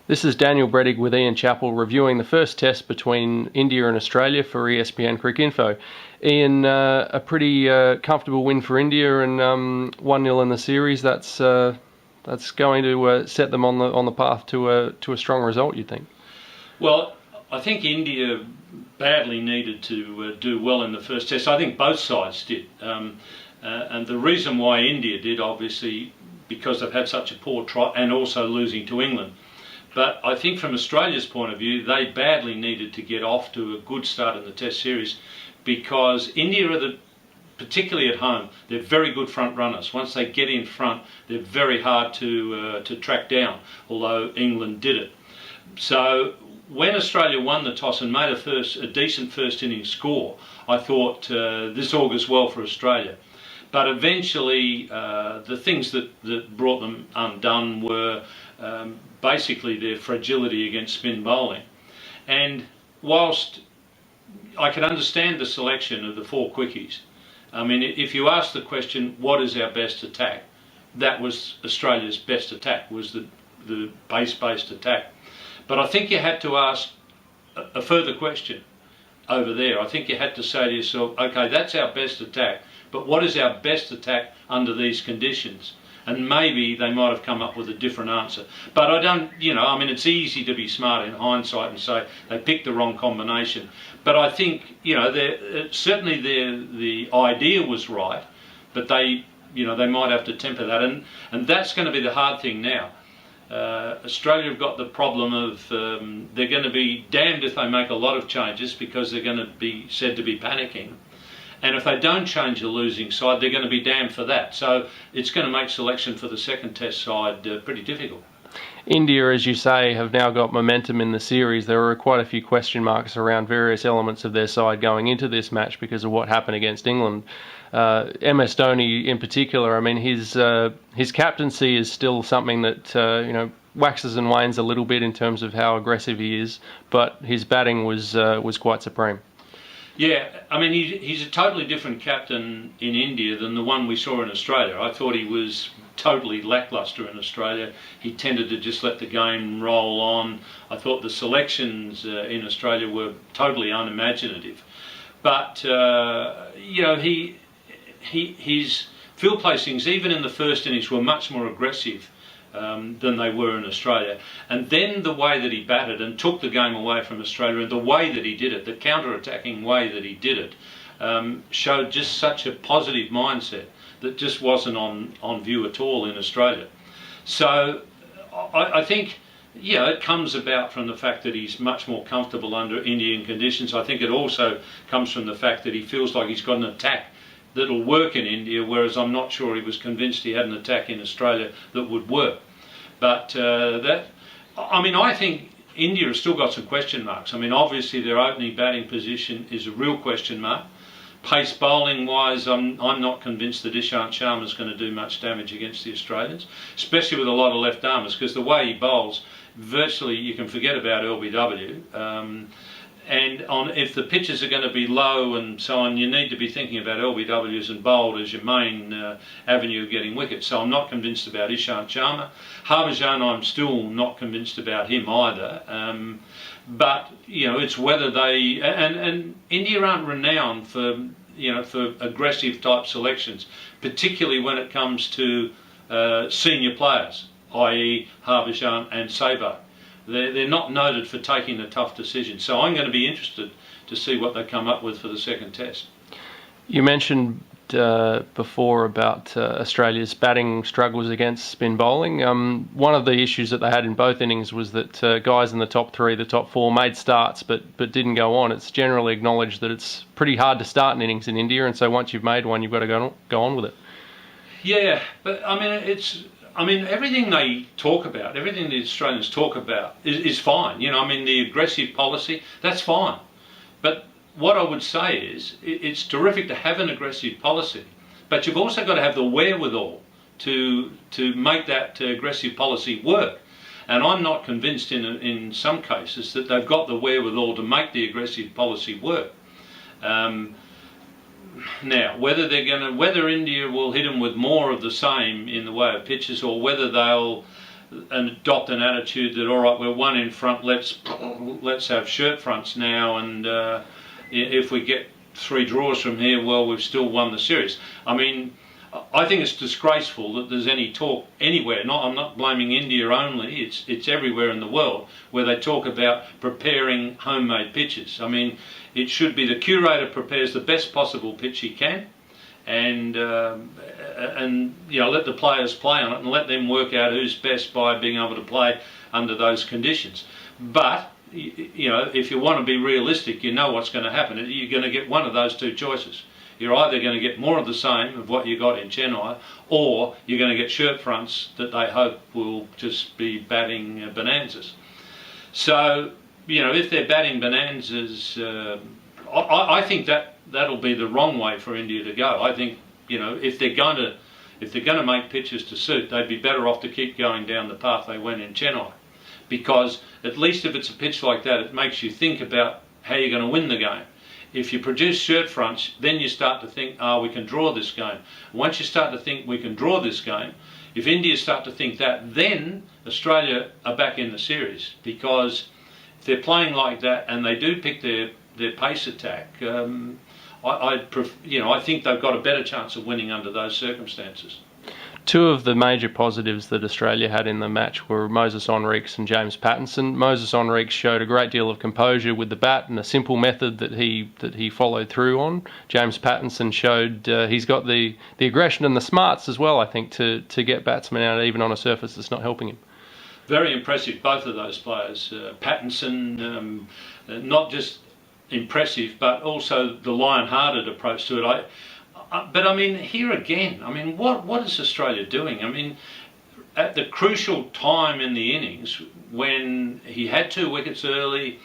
This is Daniel Brettig with Ian Chappell reviewing the first test between India and Australia for ESPN Cricinfo. Ian, a pretty comfortable win for India and 1-0 in the series. That's going to set them on the path to a strong result, you think? Well, I think India badly needed to do well in the first test. I think both sides did, and the reason why India did, obviously, because they've had such a poor try and also losing to England. But I think from Australia's point of view, they badly needed to get off to a good start in the Test series, because India are particularly at home, they're very good front runners. Once they get in front, they're very hard to track down, although England did it. So when Australia won the toss and made a decent first innings score, I thought this augurs well for Australia. But eventually, the things that brought them undone were basically their fragility against spin bowling. And whilst I can understand the selection of the 4 quickies, I mean, if you ask the question, what is our best attack? That was Australia's best attack, was the base-based attack. But I think you had to ask a further question over there. I think you had to say to yourself, okay, that's our best attack, but what is our best attack under these conditions? And maybe they might have come up with a different answer. But I don't, I mean, it's easy to be smart in hindsight and say they picked the wrong combination. But I think, certainly the idea was right, but they might have to temper that. And that's going to be the hard thing now. Australia have got the problem of they're going to be damned if they make a lot of changes, because they're going to be said to be panicking. And if they don't change the losing side, they're going to be damned for that. So it's going to make selection for the second test side pretty difficult. India, as you say, have now got momentum in the series. There were quite a few question marks around various elements of their side going into this match because of what happened against England. MS Dhoni in particular, I mean, his captaincy is still something that waxes and wanes a little bit in terms of how aggressive he is, but his batting was quite supreme. Yeah, I mean, he's a totally different captain in India than the one we saw in Australia. I thought he was totally lacklustre in Australia. He tended to just let the game roll on. I thought the selections in Australia were totally unimaginative. But, his field placings, even in the first innings, were much more aggressive than they were in Australia. And then the way that he batted and took the game away from Australia, and the way that he did it, the counter-attacking way that he did it, showed just such a positive mindset that just wasn't on view at all in Australia. So I think, it comes about from the fact that he's much more comfortable under Indian conditions. I think it also comes from the fact that he feels like he's got an attack that'll work in India, whereas I'm not sure he was convinced he had an attack in Australia that would work. But I think India has still got some question marks. I mean, obviously their opening batting position is a real question mark. Pace bowling wise, I'm not convinced that Ian Chappell is going to do much damage against the Australians, especially with a lot of left armers, because the way he bowls, virtually you can forget about LBW. And if the pitches are going to be low and so on, you need to be thinking about LBWs and bowled as your main avenue of getting wickets. So I'm not convinced about Ian Chappell. Harbhajan, I'm still not convinced about him either. But it's whether they and India aren't renowned for for aggressive type selections, particularly when it comes to senior players, i.e. Harbhajan and Sehwag. They're not noted for taking the tough decisions. So I'm going to be interested to see what they come up with for the second test. You mentioned before about Australia's batting struggles against spin bowling. One of the issues that they had in both innings was that guys in the top 3, the top 4 made starts but didn't go on. It's generally acknowledged that it's pretty hard to start an innings in India, and so once you've made one, you've got to go on with it. Yeah, but I mean, everything they talk about, everything the Australians talk about is fine. The aggressive policy, that's fine. But what I would say is, it's terrific to have an aggressive policy, but you've also got to have the wherewithal to make that aggressive policy work. And I'm not convinced in some cases that they've got the wherewithal to make the aggressive policy work. Now, whether India will hit them with more of the same in the way of pitches, or whether they'll and adopt an attitude that, all right, we're one in front, let's have shirt fronts now, and if we get 3 draws from here, well, we've still won the series. I mean, I think it's disgraceful that there's any talk anywhere. I'm not blaming India only. It's everywhere in the world where they talk about preparing homemade pitches. I mean, it should be the curator prepares the best possible pitch he can, and you know, let the players play on it and let them work out who's best by being able to play under those conditions. But you know, if you want to be realistic, you know what's going to happen. You're going to get one of those 2 choices. You're either going to get more of the same of what you got in Chennai, or you're going to get shirt fronts that they hope will just be batting bonanzas. So, you know, if they're batting bonanzas, I think that'll be the wrong way for India to go. I think, you know, if they're going to make pitches to suit, they'd be better off to keep going down the path they went in Chennai, because at least if it's a pitch like that, it makes you think about how you're going to win the game. If you produce shirt fronts, then you start to think, oh, we can draw this game. Once you start to think we can draw this game, if India start to think that, then Australia are back in the series, because if they're playing like that and they do pick their pace attack, I think they've got a better chance of winning under those circumstances. 2 of the major positives that Australia had in the match were Moses Henriques and James Pattinson. Moses Henriques showed a great deal of composure with the bat and a simple method that he followed through on. James Pattinson showed he's got the aggression and the smarts as well, I think, to get batsmen out even on a surface that's not helping him. Very impressive, both of those players. Pattinson, not just impressive, but also the lion-hearted approach to it. But I mean, here again, I mean, what is Australia doing? I mean, at the crucial time in the innings, when he had 2 wickets early,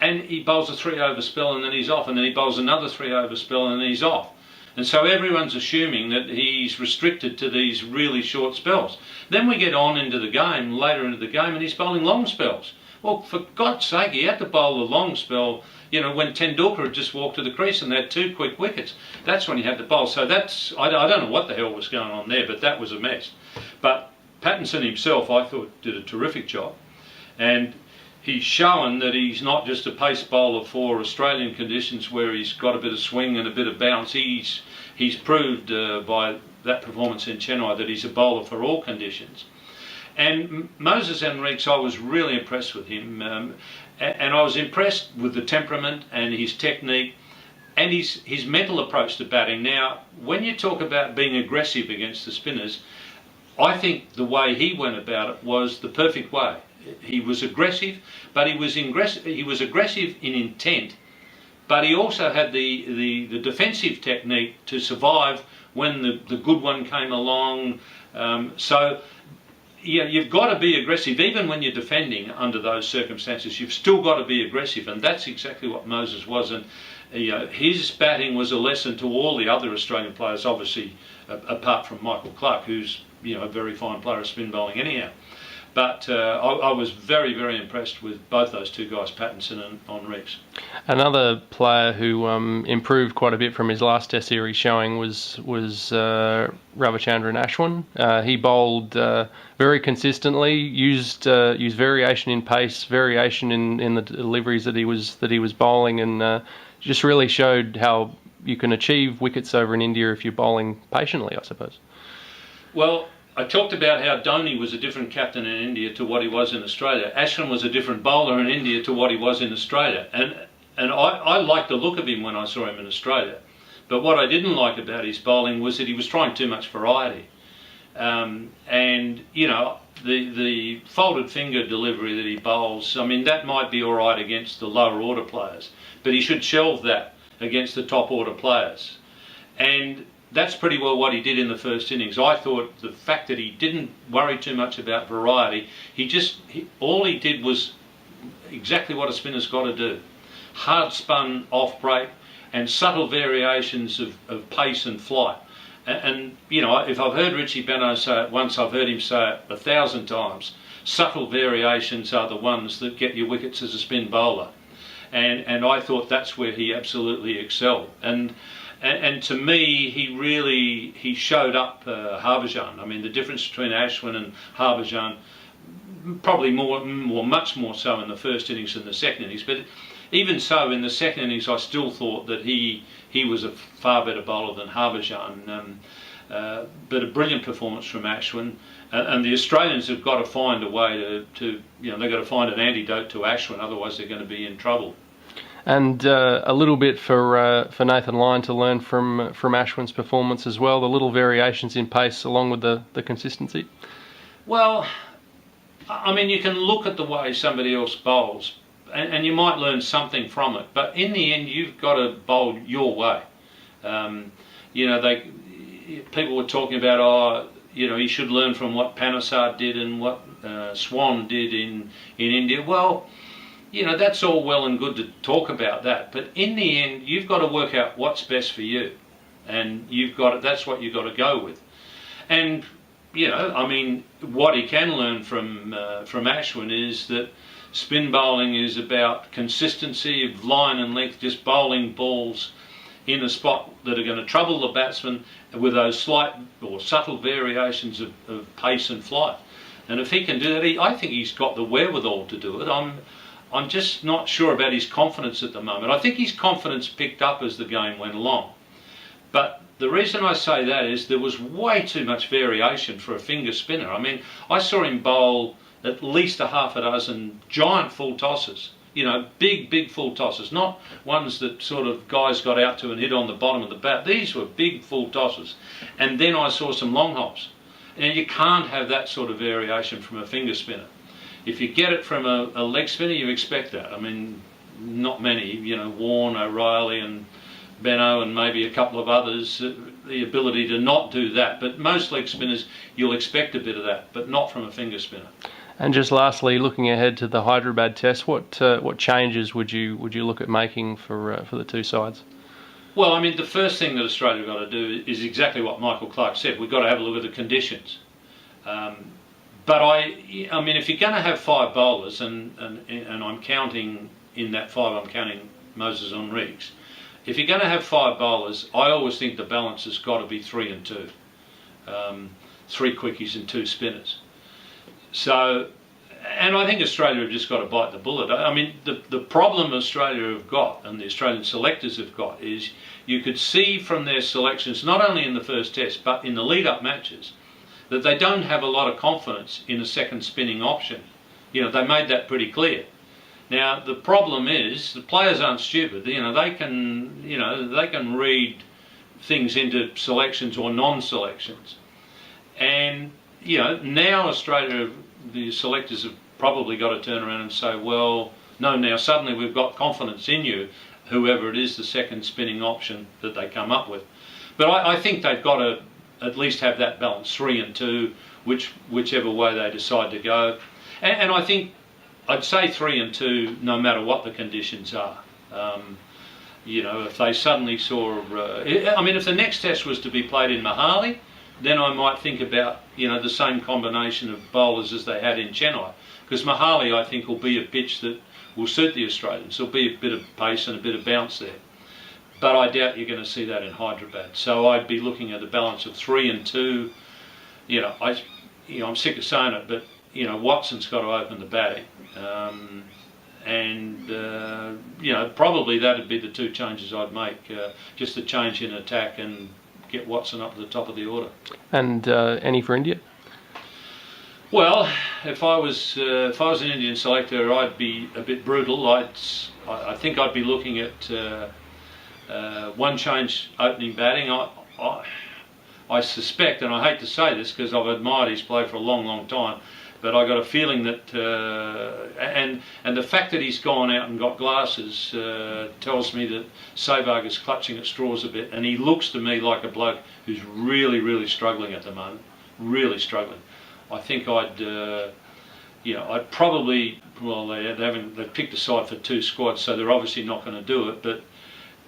and he bowls a 3-over spell and then he's off, and then he bowls another 3-over spell and then he's off. And so everyone's assuming that he's restricted to these really short spells. Then we get on into the game, later into the game, and he's bowling long spells. Well, for God's sake, he had to bowl a long spell, you know, when Tendulkar had just walked to the crease and they had 2 quick wickets. That's when he had to bowl. So that's, I don't know what the hell was going on there, but that was a mess. But Pattinson himself, I thought, did a terrific job. And he's shown that he's not just a pace bowler for Australian conditions where he's got a bit of swing and a bit of bounce. He's proved by that performance in Chennai that he's a bowler for all conditions. And Moses Henriques, I was really impressed with him, and I was impressed with the temperament and his technique and his mental approach to batting. Now, when you talk about being aggressive against the spinners, I think the way he went about it was the perfect way. He was aggressive, but he was aggressive in intent, but he also had the defensive technique to survive when the good one came along. So yeah, you've got to be aggressive even when you're defending under those circumstances. You've still got to be aggressive, and that's exactly what Moses was. And you know, his batting was a lesson to all the other Australian players, obviously apart from Michael Clarke, who's, you know, a very fine player of spin bowling anyhow. But I was very, very impressed with both those 2 guys, Pattinson and Henriques. Another player who improved quite a bit from his last Test series showing was Ravichandran Ashwin. He bowled very consistently, used variation in pace, variation in the deliveries that he was bowling, and just really showed how you can achieve wickets over in India if you're bowling patiently, I suppose. Well, I talked about how Dhoni was a different captain in India to what he was in Australia. Ashwin was a different bowler in India to what he was in Australia. And I liked the look of him when I saw him in Australia. But what I didn't like about his bowling was that he was trying too much variety. And, you know, the folded finger delivery that he bowls, I mean, that might be all right against the lower order players, but he should shelve that against the top order players. And that's pretty well what he did in the first innings. I thought the fact that he didn't worry too much about variety, all he did was exactly what a spinner's got to do. Hard spun off break and subtle variations of pace and flight. And you know, if I've heard Richie Benaud say it once, I've heard him say it 1,000 times. Subtle variations are the ones that get you wickets as a spin bowler. And I thought that's where he absolutely excelled. And to me, he showed up Harbhajan. I mean, the difference between Ashwin and Harbhajan probably much more so in the first innings than the second innings. But even so, in the second innings, I still thought that he was a far better bowler than Harbhajan. But a brilliant performance from Ashwin, and the Australians have got to find a way to they've got to find an antidote to Ashwin, otherwise they're going to be in trouble. And a little bit for Nathan Lyon to learn from Ashwin's performance as well, the little variations in pace along with the consistency. Well, I mean, you can look at the way somebody else bowls, and you might learn something from it, but in the end you've got to bowl your way. People were talking about, he should learn from what Panesar did and what Swan did in India. Well, that's all well and good to talk about that, but in the end you've got to work out what's best for you, and that's what you've got to go with. And what he can learn from Ashwin is that spin bowling is about consistency of line and length, just bowling balls in a spot that are going to trouble the batsman with those slight or subtle variations of pace and flight. And if he can do that, I think he's got the wherewithal to do it. I'm just not sure about his confidence at the moment. I think his confidence picked up as the game went along. But the reason I say that is there was way too much variation for a finger spinner. I mean, I saw him bowl at least a half a dozen giant full tosses. Big full tosses, not ones that sort of guys got out to and hit on the bottom of the bat. These were big full tosses. And then I saw some long hops. And you can't have that sort of variation from a finger spinner. If you get it from a leg spinner, you expect that. I mean, not many, Warne, O'Reilly and Benno and maybe a couple of others, the ability to not do that. But most leg spinners, you'll expect a bit of that, but not from a finger spinner. And just lastly, looking ahead to the Hyderabad Test, what changes would you look at making for the two sides? Well, I mean, the first thing that Australia have got to do is exactly what Michael Clarke said. We've got to have a look at the conditions. But I mean, if you're going to have five bowlers, and I'm counting in that five, I'm counting Moses on Riggs. If you're going to have five bowlers, I always think the balance has got to be 3 and 2. 3 quickies and 2 spinners. So, and I think Australia have just got to bite the bullet. I mean, the problem Australia have got, and the Australian selectors have got, is you could see from their selections, not only in the first test, but in the lead-up matches, that they don't have a lot of confidence in a second spinning option. They made that pretty clear. Now, the problem is, the players aren't stupid. They can read things into selections or non-selections. And, now Australia, the selectors have probably got to turn around and say, well, no, now suddenly we've got confidence in you, whoever it is, the second spinning option that they come up with. But I think they've got to at least have that balance, 3 and 2, whichever way they decide to go. And I think I'd say 3 and 2, no matter what the conditions are. If they suddenly saw, if the next test was to be played in Mohali, then I might think about, the same combination of bowlers as they had in Chennai. Because Mohali, I think, will be a pitch that will suit the Australians. There'll be a bit of pace and a bit of bounce there. But I doubt you're going to see that in Hyderabad. So I'd be looking at a balance of 3 and 2. I'm sick of saying it, but Watson's got to open the batting, probably that'd be the 2 changes I'd make. Just a change in attack and get Watson up to the top of the order. And any for India? Well, if I was an Indian selector, I'd be a bit brutal. I think I'd be looking at 1 change opening batting. I suspect, and I hate to say this because I've admired his play for a long time, but I got a feeling that, and the fact that he's gone out and got glasses tells me that Sehwag is clutching at straws a bit, and he looks to me like a bloke who's really struggling at the moment, really struggling. I think I'd probably, well, they've picked a side for 2 squads, so they're obviously not going to do it, but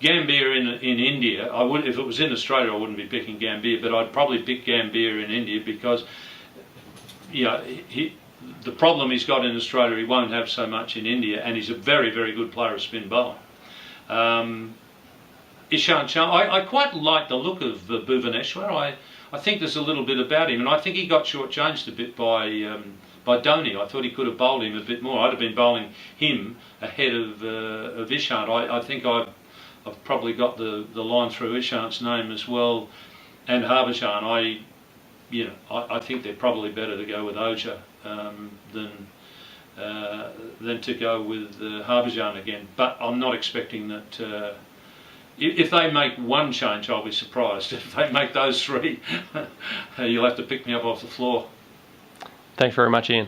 Gambhir in India, I would, if it was in Australia, I wouldn't be picking Gambhir, but I'd probably pick Gambhir in India because, the problem he's got in Australia, he won't have so much in India, and he's a very good player of spin bowling. Ishan Sharma, I quite like the look of Bhuvaneshwar. I think there's a little bit about him, and I think he got shortchanged a bit by by Dhoni. I thought he could have bowled him a bit more. I'd have been bowling him ahead of Ishant. I think I've probably got the line through Ishant's name as well, and Harbhajan. I think they're probably better to go with Oja than to go with Harbhajan again. But I'm not expecting that. If they make one change, I'll be surprised. If they make those three, you'll have to pick me up off the floor. Thanks very much, Ian.